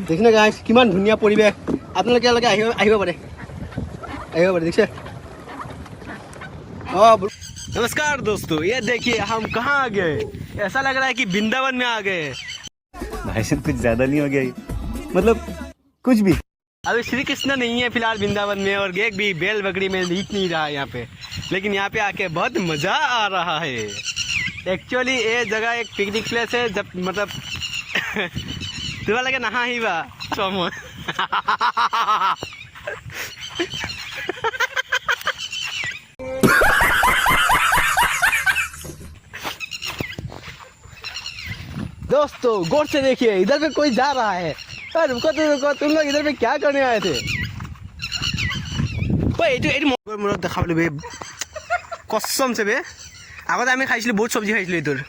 देखिए गाइस किमान धुनिया परिवेश आपलोग क्या लगे आइबा पारे देखिए। नमस्कार दोस्तों, ये देखिए हम कहाँ आ गए। ऐसा लग रहा है कि वृंदावन में आ गए। भाई साहब कुछ ज्यादा नहीं हो गया ये? मतलब कुछ भी। अभी श्री कृष्ण नहीं है फिलहाल वृंदावन में, और एक भी बैल बकरी में दिख नहीं रहा है यहाँ पे, लेकिन यहाँ पे आके बहुत मजा आ रहा है। एक्चुअली ये जगह एक पिकनिक प्लेस है, जब मतलब तुम्हारा लगे नहा ही बा दोस्तों गौर से देखिए, इधर पे कोई जा रहा है। अरे रुको तो रुको, तुम लोग इधर पे क्या करने आए थे? कसम से बे आगे आम खाई बहुत सब्जी खाई इधर।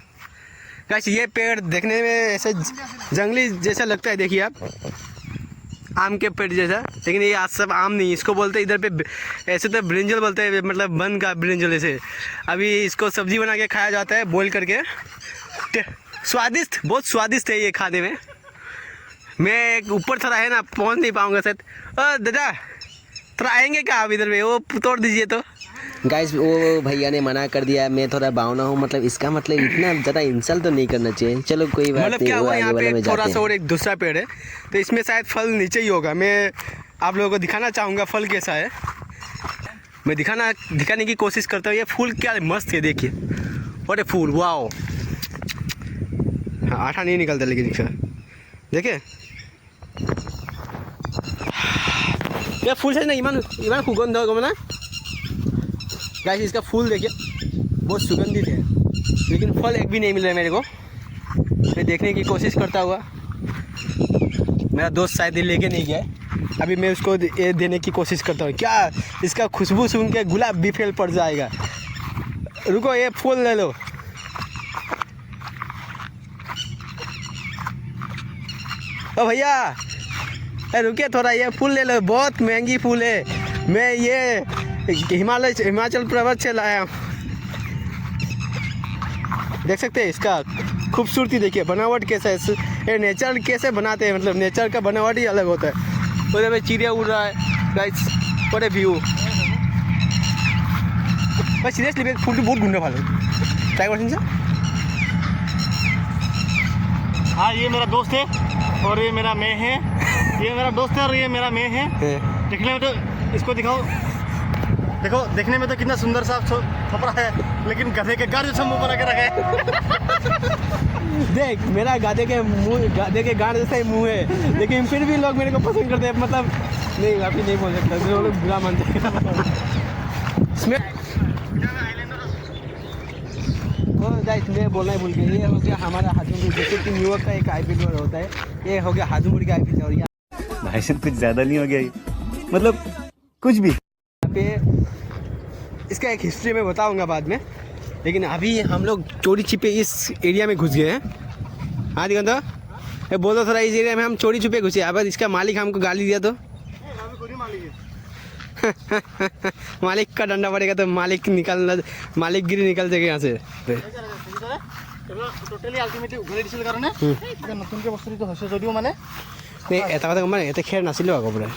गाइस ये पेड़ देखने में ऐसे जंगली जैसा लगता है, देखिए आप, आम के पेड़ जैसा, लेकिन ये आज सब आम नहीं, इसको बोलते हैं इधर पे ऐसे तो ब्रिंजल बोलते हैं, मतलब बन का ब्रिंजल ऐसे। अभी इसको सब्जी बना के खाया जाता है बॉईल करके, स्वादिष्ट, बहुत स्वादिष्ट है ये खाने में। मैं ऊपर थोड़ा है ना, पहुंच नहीं पाऊंगा शायद। दादा थोड़ा आएंगे क्या आप इधर में? वो तोड़ दीजिए तो। गाइस वो भैया ने मना कर दिया, मैं थोड़ा बावना हूँ, मतलब इसका मतलब इतना ज़्यादा इंसल्ट तो नहीं करना चाहिए। चलो कोई बात मतलब नहीं, क्या हुआ, यहाँ पे थोड़ा सा हैं। और एक दूसरा पेड़ है, तो इसमें शायद फल नीचे ही होगा। मैं आप लोगों को दिखाना चाहूँगा फल कैसा है। मैं दिखाने की कोशिश करता हूँ। ये फूल क्या मस्त है, देखिए। और फूल वाओ, हाँ आठा नहीं निकलता लेकिन इसका देखिए। ये फूल से ना इमान सुगंध होगा ना गाइस, इसका फूल देखिए बहुत सुगंधित है, लेकिन फल एक भी नहीं मिल रहा है मेरे को। मैं देखने की कोशिश करता हुआ, मेरा दोस्त शायद ये लेके नहीं गया है। अभी मैं उसको ये देने की कोशिश करता हूँ। क्या इसका खुशबू सुन के गुलाब भी फेल पड़ जाएगा। रुको ये फूल ले लो। ओ भैया रुकिए थोड़ा, ये फूल ले लो, बहुत महंगी फूल है। मैं ये हिमाचल पर्वत से लाया हूँ। देख सकते हैं इसका खूबसूरती, देखिए बनावट कैसा है। ये नेचर कैसे बनाते हैं, मतलब नेचर का बनावट ही अलग होता है। उधर में चिड़िया उड़ रहा है गाइस, व्हाट ए व्यू। भाई सीरियसली फूल बहुत गुंडा भालो ट्राई करते हैं। हाँ ये मेरा दोस्त है और ये मेरा मैं है। ये मेरा दोस्त है और ये मेरा मैं है। दिखने में तो इसको दिखाओ, देखो देखने में तो कितना सुंदर सा थपरा है, लेकिन गधे के गाड़ जैसा मुंह बना के रखा है। देख मेरा गाधे के गाड़ जैसा ही मुंह है, लेकिन फिर भी लोग मेरे को पसंद करते हैं। मतलब नहीं, अभी नहीं बोल सकता, जो लोग बुरा मानते हैं। मैं बोलना ही भूल गया, ये हो गया हमारा हाजूमुड़ी, जैसे कि न्यूयॉर्क का एक आईपीएल होता है, ये हो गया हाजूमुड़ी का आईपीएल। और भाई साहब कुछ ज्यादा नहीं हो गया ये? मतलब कुछ भी। यहाँ पे इसका एक हिस्ट्री में बताऊंगा बाद में, लेकिन अभी हम लोग चोरी छिपे इस एरिया में घुस गए हैं। हाँ दिखा तो बोलो थोड़ा, इस एरिया में हम चोरी छुपे घुसे। अब इसका मालिक हमको गाली दिया तो मालिक का डंडा पड़ेगा तो मालिक गिरी निकल जाएगा यहाँ से। टोटली আলটিমেটলি উঘালি দিছিল কাৰণে নতুনকৈ বস্তুটো হৈছে যদিও মানে এটা কথা মানে ইয়াতে খেৰ নাছিলে আগৰ পৰা,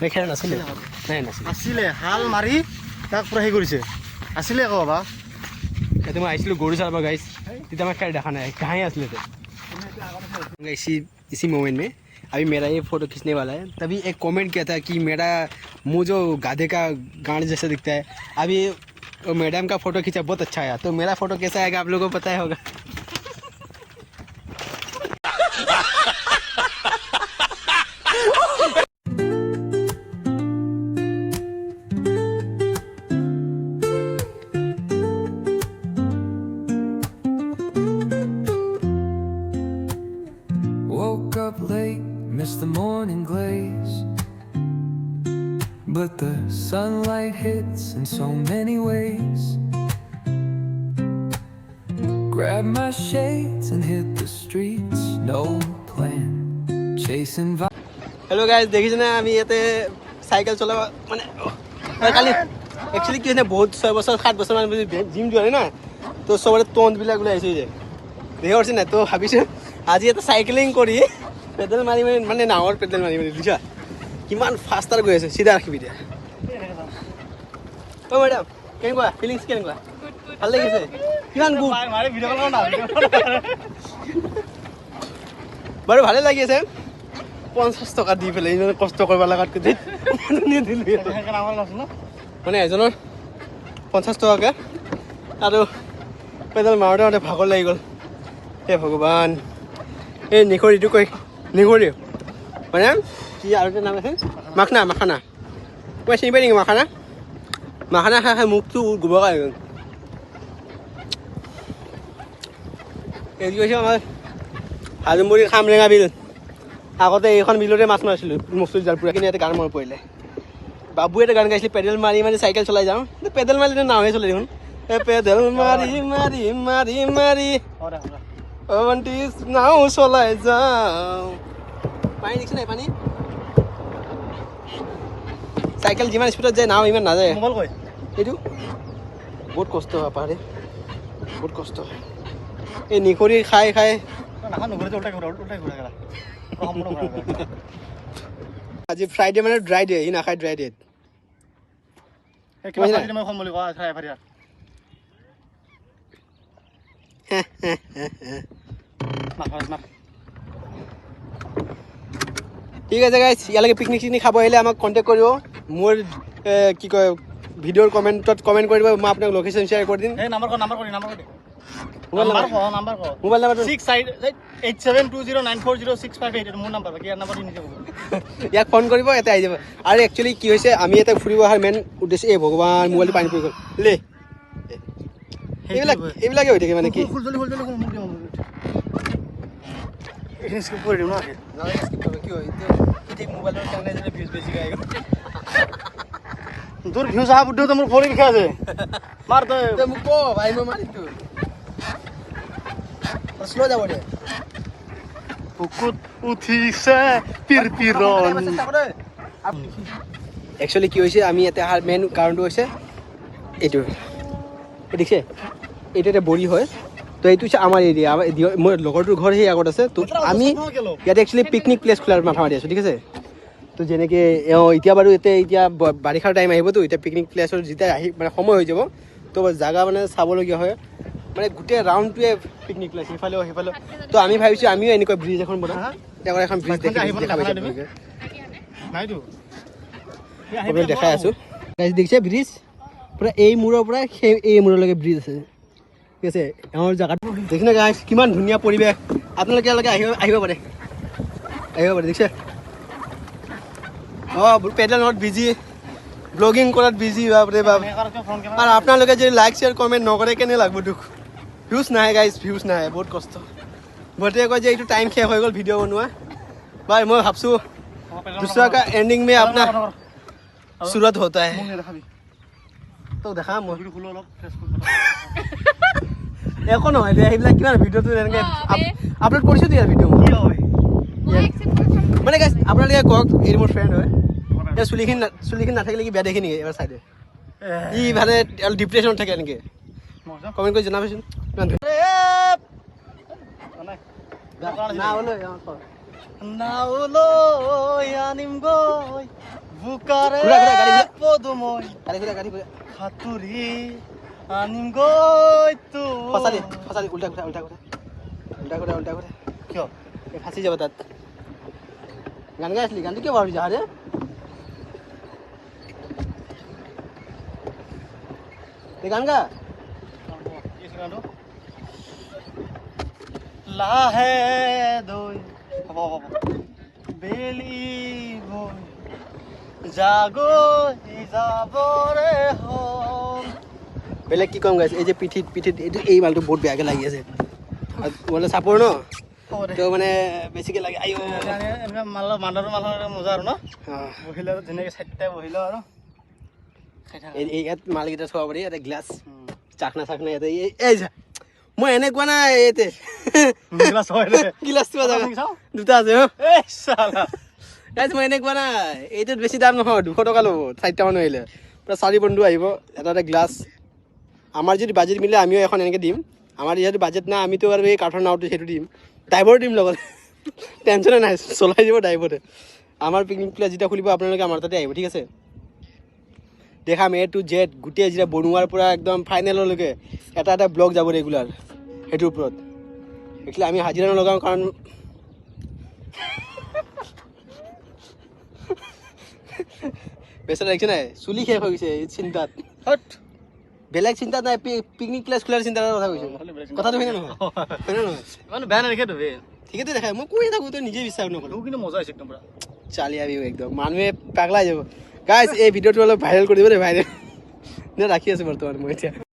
এই খেৰ নাছিলে, নাই নাছিলে, আছিলে হাল মাৰি তাক পুৰা হেৰি কৰিছে, আছিলে আকৌ বাবা। এতিয়া মই আহিছিলোঁ গৰু চাব গাইছ, তেতিয়া মই খেৰ দেখা নাই, कहाँ असले थे। इसी मोमेंट में अभी मेरा ये फ़ोटो खींचने वाला है, तभी एक कमेंट किया था कि मेरा मुँह जो गाधे का गांड जैसा दिखता है। अभी मैडम का फ़ोटो खींचा, बहुत अच्छा आया, तो मेरा फ़ोटो कैसा आएगा आप लोगों को पता ही होगा। Woke up late, missed the morning glaze, but the sunlight hits in so many ways. Grab my shades and hit the streets, no plan, chasing hello guys देखिছেনে আমি ইয়াতে সাইকেল চলাব মানে কালি একচুয়ালি কি হয় বহুত 6 বছর 7 বছর মান জিম যোৱা না, তো সবৰে তন্দ বিলাক ওলাই আহিছে যে দেখি আছে না, তো ভাবিছো আজি এটা সাইকেলিং কৰি পেডেল মাৰি মাৰি মানে নাৱৰ পেডেল মাৰি মাৰি বুজিছা কিমান ফাষ্টাৰ গৈ আছে চিধা ৰাখিবি এতিয়া অ' মেডাম কেনেকুৱা ফিলিংছ কেনেকুৱা ভাল লাগিছে কিমান গুড मारे वीडियो कॉल ना বাৰু ভালে লাগি আছে 50 টকা দি পেলাই ইমান কষ্ট কৰিব লগাতকৈ দিলোঁ মানে এজনৰ 50 টকাকৈ আৰু পেডেল মাৰোঁতে মাৰোঁতে ভাগৰ লাগি গ'ল হে ভগৱান এই নিখৰিটো কৈ নিখৰি মানে কি আৰু এটা নাম আছে মাখনা মাখানা মই চিনি পাই নেকি মাখানা মাখানা খাই খাই মুখটো গোবকা হৈ গ'ল এইটো হৈছে আমাৰ হাজুমুৰি খামৰেঙা বিল আগতে এইখন বিলতে মাছ মাৰিছিলোঁ মচুৰি জাল পুৰা কিনে ইয়াতে গান মনত পৰিলে বাবুৱে এটা গান গাইছিলে পেডেল মাৰি মাৰি চাইকেল চলাই যাওঁ পেডেল মাৰিলে নাওহে চলাই দেখোন এই পেডেল মাৰি মাৰি মাৰি মাৰি ভণ্টি নাও চলাই যাওঁ পানী দেখিছে নাই পানী চাইকেল যিমান স্পীডত যায় নাও ইমান নাযায় मोबाइल कोई এইটো বহুত কষ্ট হয় পাহাৰে বহুত কষ্ট এই নিখৰি খাই খাই ना खान घुरे उल्टा घुरा करा हम लोग আজি ফ্ৰাইডে মানে ড্ৰাই ডে ই নাখায় ড্ৰাই ডে कितना साइड में हम बोली कहा है भरिया ना ঠিক আছে গাইজ ইয়ালৈকে পিকনিক চিকনিক খাব আহিলে আমাক কণ্টেক্ট কৰিব মোৰ কি কয় ভিডিঅ'ৰ কমেণ্টত কমেণ্ট কৰি দিব মই আপোনাক লোকেশ্যন শ্বেয়াৰ কৰি দিম ए नंबर को मोबाइल नंबर को মোবাইল নাম্বাৰটো 678720940658 মোৰ নাম্বাৰ বাকি নাম্বাৰ নিচে ইয়াক ফোন কৰিব ইয়াতে আহি যাব আৰু একচুৱেলি কি হৈছে আমি ইয়াতে ফুৰিব অহাৰ মেইন উদ্দেশ্য এই ভগৱান মোবাইলটো পানী পৰি গ'ল লে এইবিলাকে হৈ থাকে মানে কি ফুল জলি মোক দিও এখিনি স্কিপ কৰি দিও না কি হয় ঠিক মোবাইলৰ কাৰণে যদি ভিউজ বেছি গায় তোৰ ভিউজ আহা বুদ্ধি তো মোৰ ভৰি বিষাই আছে মাৰ তই মোক ক ভাই মই মাৰিতো স্লো যাব দে বুকুত উঠিছে পিৰপিৰন একচুৱেলি কি হৈছে আমি ইয়াতে অহাৰ মেইন কাৰণটো হৈছে এইটো দেখিছে এইটো এটা বড়ি হয় তো এইটো হৈছে আমাৰ এৰিয়া মোৰ লগৰটোৰ ঘৰ সেই আগত আছে তো আমি ইয়াতে একচুৱেলি পিকনিক প্লেচ খোলাৰ মাথা মাৰি আছোঁ ঠিক আছে তো যেনেকৈ এতিয়া বাৰু এতিয়া বাৰিষাৰ টাইম আহিবতো এতিয়া পিকনিক প্লেচৰ যেতিয়া আহি মানে সময় হৈ যাব তো জাগা মানে চাবলগীয়া হয় মানে গোটেই ৰাউণ্ডটোৱে পিকনিক প্লেচ সিফালেও সিফালেও তো আমি ভাবিছোঁ আমিও এনেকুৱা ব্ৰিজ এখন বনাম তেওঁ এখন ব্ৰিজ নাইতো দেখাই আছোঁ দেখিছে ব্ৰিজ পূৰা এই মূৰৰ পৰা সেই এই মূৰলৈকে ব্ৰিজ আছে ঠিক আছে এওঁৰ জেগাটো দেখিছে গাইছ কিমান ধুনীয়া পৰিৱেশ আপোনালোকে ইয়ালৈকে আহিব পাৰে দেখিছে অঁ পেডেলত বিজি ব্লগিং কৰাত বিজি বাপৰে বাপ আৰু আপোনালোকে যদি লাইক শ্বেয়াৰ কমেণ্ট নকৰে কেনে লাগব দুখ ভিউজ নাহে গাইজ ভিউজ নাহে বহুত কষ্ট বৰ্তমানে কয় যে এইটো টাইম শেষ হৈ গ'ল ভিডিঅ' বনোৱা বাই মই ভাবছোঁ দুসৰা का एंडिंग में अपना सूरत होता है তো দেখা মই একো নহয় দে সেইবিলাক কিমান ভিডিঅ'টো এনেকৈ আপলোড কৰিছোঁ তো ইয়াৰ ভিডিঅ' মানে গাইজ আপোনালোকে কওক এই মোৰ ফ্ৰেণ্ড হয় এই চুলিখিনি নাথাকিলে কি বেয়া দেখি নেকি এবাৰ চাই দে ই মানে ডিপ্ৰেশ্যনত থাকে এনেকৈ কমেণ্ট কৰি জনাবচোন নাওলৈ আনিম গৈ বুকাৰে পদুমৈ সাঁতুৰি আনিম গৈ ফচালি উল্টা কিয় ফাঁচি যাব তাত গান গাই আছিলি গানটো কিয় ভাবি যা ৰে গান গা লাহে দৈ হ'ব বেলি বৈ জাগৈ যাবৰে হ'ল বেলেগ কি কম গাইছ এই যে পিঠিত এইটো এই মালটো বহুত বেয়াকৈ লাগি আছে মানে চাপৰ ন তো মানে বেছিকৈ লাগে আইঅ এনেকৈ মানুহৰ মজা আৰু ন বহিলে আৰু ধুনীয়াকৈ চাৰিটাই বহিলোঁ আৰু এই ইয়াত মালকেইটা থ'ব পাৰি ইয়াতে গ্লাছ চাকনা ইয়াতে এই যা মই এনে কোৱা নাই ইয়াতে গিলাচ দুটা আছে গাইজ মই এনে কোৱা নাই এইটোত বেছি দাম নহয় 200 টকা ল'ব 4টা মানুহ আহিলে পূৰা 4 বন্ধু আহিব এটা গ্লাছ আমাৰ যদি বাজেট মিলে আমিও এখন এনেকৈ দিম আমাৰ যিহেতু বাজেট নাই আমিতো আৰু এই কাঠৰ নাওটো সেইটো দিম ড্ৰাইভাৰো দিম লগত টেনশ্যনে নাই, চলাই দিব ড্ৰাইভতে। আমাৰ পিকনিক প্লেচ যেতিয়া খুলিব আপোনালোকে আমাৰ তাতে আহিব, ঠিক আছে? দেখাম A to Z গোটেই যেতিয়া বনোৱাৰ পৰা একদম ফাইনেললৈকে এটা এটা ব্লগ যাব ৰেগুলাৰ সেইটোৰ ওপৰত। একচুৱেলি আমি হাজিৰা নলগাওঁ কাৰণ বেচেৰা দেখিছে নাই, চুলি শেষ হৈ গৈছে এই চিন্তাত। বেলেগ চিন্তাত নাই, পিকনিক প্লেচ খোলাৰ চিন্তাৰ কথা কৈছোঁ। কথাটো হয়নে নহয়? হয়নে নহয়? মানে বেয়া নেদেখেতো বে, ঠিকেতো দেখাই, মই কৈ থাকোঁ তই নিজে বিশ্বাস নকৰোঁ। তোৰ কিন্তু মজা হৈছে একদম পুৰা। চালি আবি একদম মানুহে পাগলাই যাব। গাইজ এই ভিডিঅ'টো অলপ ভাইৰেল কৰি দিব দেই, ভাইৰেল ৰাখি আছোঁ বৰ্তমান মই এতিয়া।